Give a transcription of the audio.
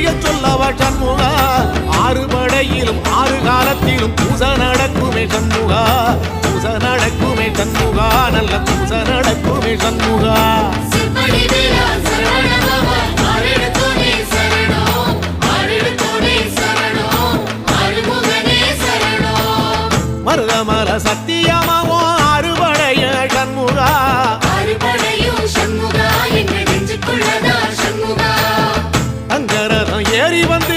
அறிய சொல்லவா சண்முகா ஆறு படையிலும் ஆறு காலத்திலும் பூச நடக்குமே சண்முகா பூச நடக்குமே சண்முகா நல்ல பூச நடக்குமே சண்முகா மருதமல சத்தியமாவோ அறுபடைய சண்முகா அங்கரதம் ஏறி வந்து